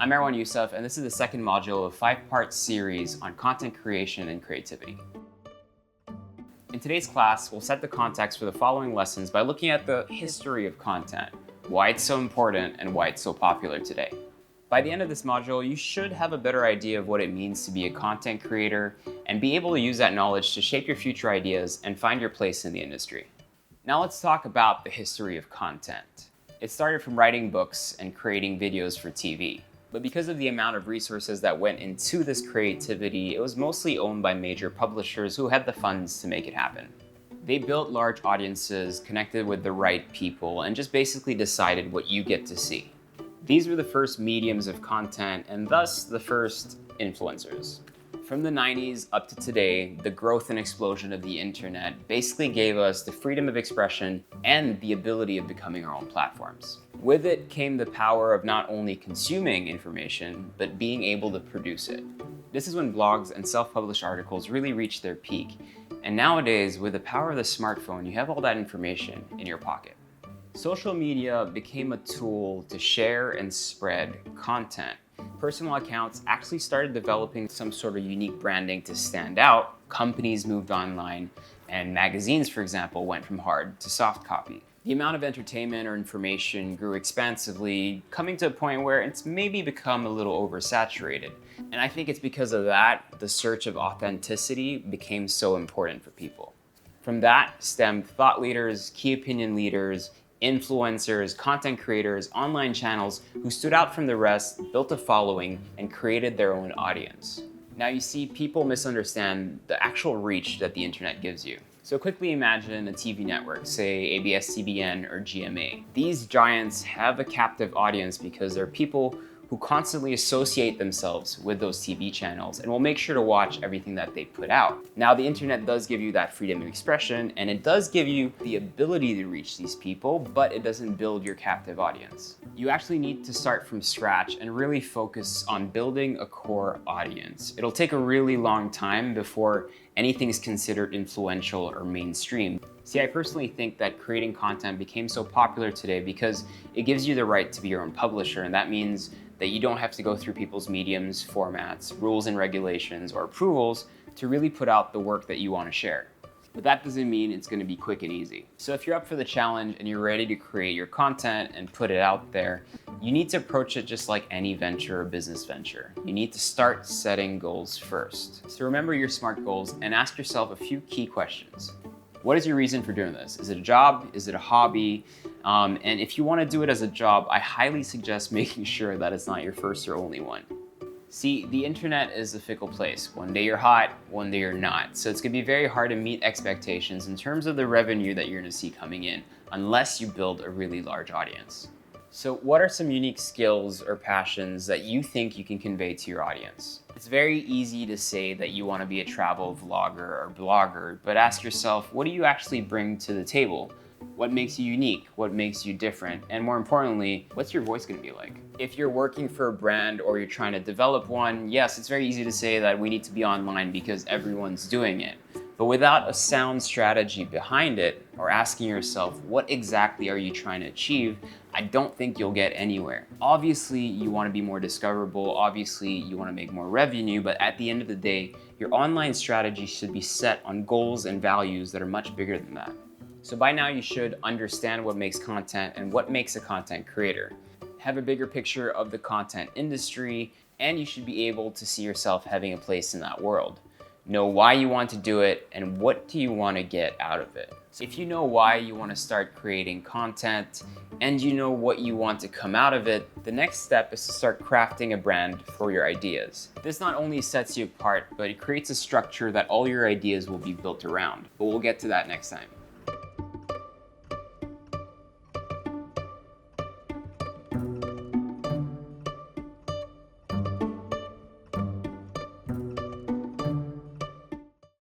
I'm Erwan Heussaff, and this is the second module of a 5-part series on content creation and creativity. In today's class, we'll set the context for the following lessons by looking at the history of content, why it's so important, and why it's so popular today. By the end of this module, you should have a better idea of what it means to be a content creator and be able to use that knowledge to shape your future ideas and find your place in the industry. Now let's talk about the history of content. It started from writing books and creating videos for TV. But because of the amount of resources that went into this creativity, it was mostly owned by major publishers who had the funds to make it happen. They built large audiences, connected with the right people, and just basically decided what you get to see. These were the first mediums of content and thus the first influencers. From the 90s up to today, the growth and explosion of the internet basically gave us the freedom of expression and the ability of becoming our own platforms. With it came the power of not only consuming information, but being able to produce it. This is when blogs and self-published articles really reached their peak. And nowadays, with the power of the smartphone, you have all that information in your pocket. Social media became a tool to share and spread content. Personal accounts actually started developing some sort of unique branding to stand out. Companies moved online, and magazines, for example, went from hard to soft copy. The amount of entertainment or information grew expansively, coming to a point where it's maybe become a little oversaturated. And I think it's because of that, the search of authenticity became so important for people. From that stemmed thought leaders, key opinion leaders, influencers, content creators, online channels who stood out from the rest, built a following, and created their own audience. Now you see, people misunderstand the actual reach that the internet gives you. So quickly imagine a TV network, say ABS-CBN or GMA. These giants have a captive audience because they're people who constantly associate themselves with those TV channels and will make sure to watch everything that they put out. Now, the internet does give you that freedom of expression, and it does give you the ability to reach these people, but it doesn't build your captive audience. You actually need to start from scratch and really focus on building a core audience. It'll take a really long time before anything is considered influential or mainstream. See, I personally think that creating content became so popular today because it gives you the right to be your own publisher, and that means that you don't have to go through people's mediums, formats, rules and regulations, or approvals to really put out the work that you want to share. But that doesn't mean it's going to be quick and easy. So if you're up for the challenge and you're ready to create your content and put it out there, you need to approach it just like any venture or business venture. You need to start setting goals first. So remember your SMART goals and ask yourself a few key questions. What is your reason for doing this? Is it a job? Is it a hobby? And if you want to do it as a job, I highly suggest making sure that it's not your first or only one. See, the internet is a fickle place. One day you're hot, one day you're not. So it's going to be very hard to meet expectations in terms of the revenue that you're going to see coming in unless you build a really large audience. So what are some unique skills or passions that you think you can convey to your audience? It's very easy to say that you want to be a travel vlogger or blogger, but ask yourself, what do you actually bring to the table? What makes you unique? What makes you different? And more importantly, what's your voice going to be like? If you're working for a brand or you're trying to develop one, yes, it's very easy to say that we need to be online because everyone's doing it. But without a sound strategy behind it, or asking yourself, what exactly are you trying to achieve? I don't think you'll get anywhere. Obviously, you want to be more discoverable. Obviously, you want to make more revenue. But at the end of the day, your online strategy should be set on goals and values that are much bigger than that. So by now, you should understand what makes content and what makes a content creator. Have a bigger picture of the content industry, and you should be able to see yourself having a place in that world. Know why you want to do it and what do you want to get out of it. So if you know why you want to start creating content and you know what you want to come out of it, the next step is to start crafting a brand for your ideas. This not only sets you apart, but it creates a structure that all your ideas will be built around. But we'll get to that next time.